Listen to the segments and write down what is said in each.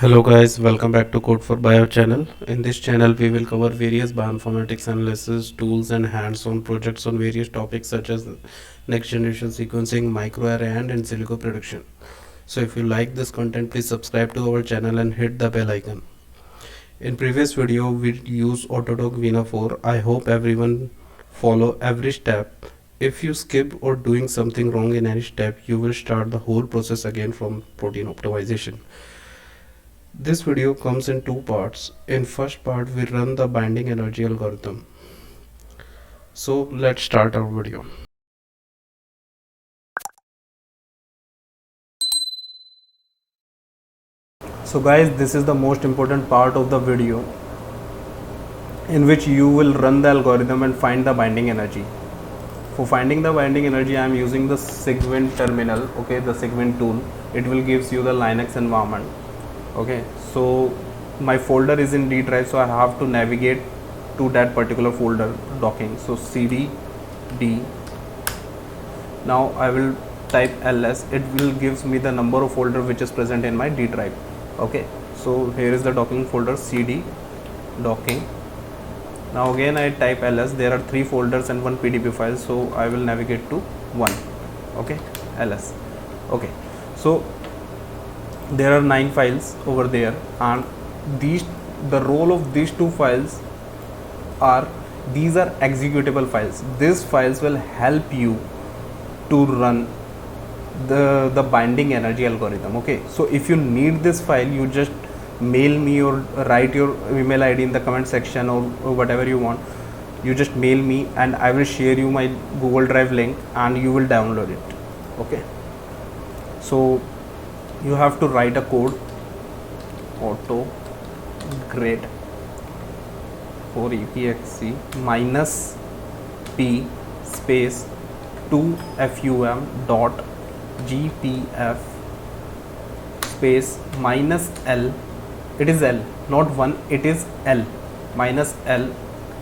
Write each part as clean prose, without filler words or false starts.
Hello guys, welcome back to Code for Bio channel. In this channel we will cover various bioinformatics analysis tools and hands-on projects on various topics such as next generation sequencing, microarray and in silico production. So if you like this content, please subscribe to our channel and hit the bell icon. In previous video we used Autodoc Vina 4. I hope everyone follow every step. If you skip or doing something wrong in any step, you will start the whole process again from protein optimization. This video comes in two parts. In first part we run the binding energy algorithm. So let's start our video. So guys, this is the most important part of the video in which you will run the algorithm and find the binding energy. For finding the binding energy I am using the Cygwin terminal, okay, the Cygwin tool. It will gives you the Linux environment. Okay, so my folder is in D drive, so I have to navigate to that particular folder docking. So cd d. Now I will type ls. It will gives me the number of folder which is present in my D drive. Okay, so here is the docking folder cd docking. Now again I type ls. There are 3 folders and 1 pdb file, so I will navigate to 1. Okay, ls. Okay, so there are 9 files over there, and the role of these 2 files are these are executable files. These files will help you to run the binding energy algorithm. Okay, so if you need this file, you just mail me or write your email id in the comment section or whatever you want. You just mail me and I will share you my Google Drive link and you will download it. Okay, so you have to write a code auto grade for epxc minus p space 2fum dot gpf space minus l. It is l, not 1, it is l, minus l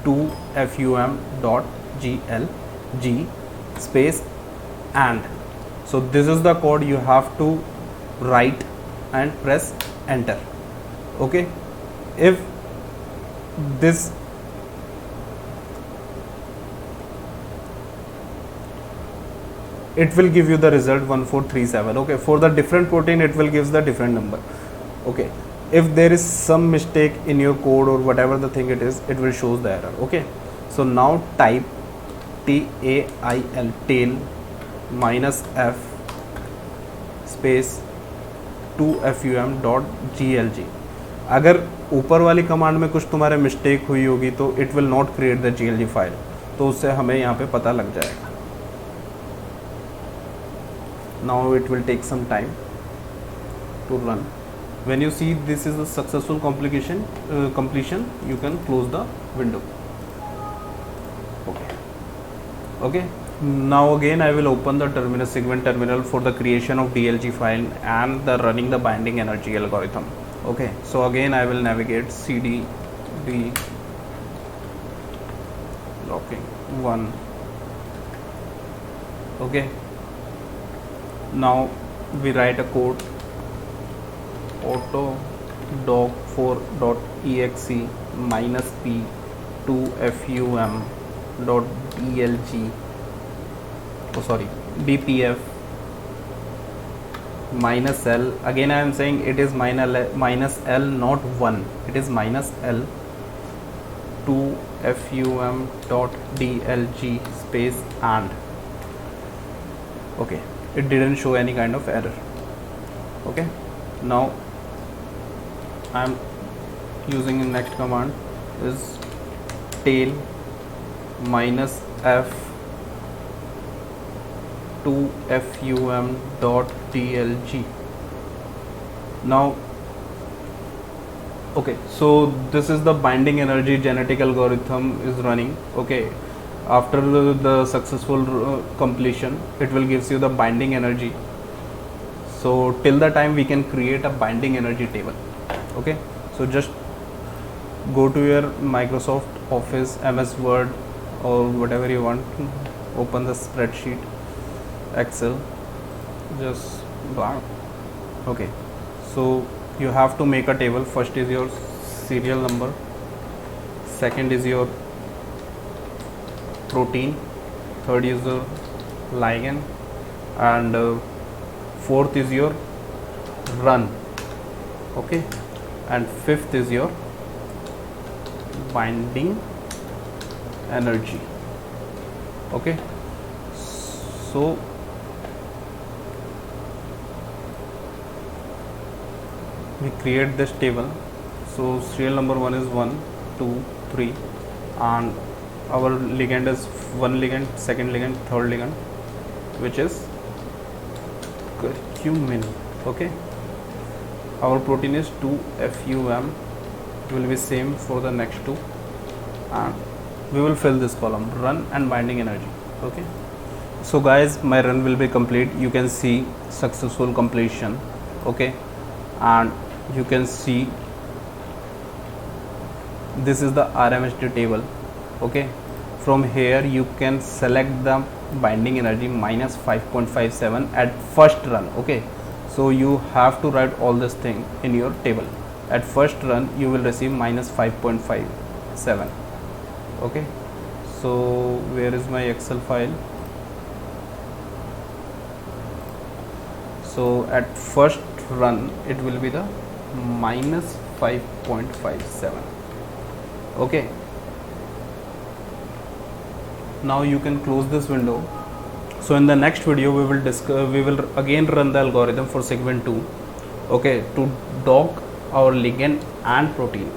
2fum dot glg space and. So this is the code you have to write and press enter. Okay, if this it will give you the result 1437. Okay, for the different protein it will gives the different number. Okay, if there is some mistake in your code or whatever the thing it is, it will shows the error. Okay, so now type tail minus f space 2fum.glg. अगर ऊपर वाली command में कुछ तुम्हारे mistake हुई होगी तो it will not create the glg file, तो उससे हमें यहाँ पे पता लग जाएगा. Now it will take some time to run. When you see this is a successful completion, you can close the window. Okay. Now again I will open the terminal, Cygwin terminal, for the creation of DLG file and the running the binding energy algorithm. Okay, so again I will navigate cd d locking 1. Okay, now we write a code auto doc 4.exe minus p 2fum dot dlg bpf minus l. Again I am saying it is minus l, not 1, it is minus l 2fum dot dlg space and. Okay, it didn't show any kind of error. Okay, now I am using the next command is tail minus f 2fum dot dlg. Now okay, so this is the binding energy genetic algorithm is running. Okay, after the successful completion it will gives you the binding energy. So till the time we can create a binding energy table. Okay, so just go to your Microsoft Office, MS Word or whatever you want, open the spreadsheet, Excel, just blank. Okay, so you have to make a table. First is your serial number, second is your protein, third is your ligand, and fourth is your run, okay, and fifth is your binding energy, okay. So we create this table. So serial number 1 is 1 2 3, and our ligand is one ligand, second ligand, third ligand, which is curcumin, okay. Our protein is 2FUM. It will be same for the next two, and we will fill this column, run and binding energy, okay. So guys, my run will be complete. You can see successful completion, okay, and you can see this is the RMSD table, okay. From here you can select the binding energy minus 5.57 at first run, okay. So you have to write all this thing in your table. At first run you will receive minus 5.57, okay. So where is my Excel file? So at first run it will be the minus 5.57, okay. Now you can close this window. So in the next video we will again run the algorithm for segment 2, okay, to dock our ligand and protein.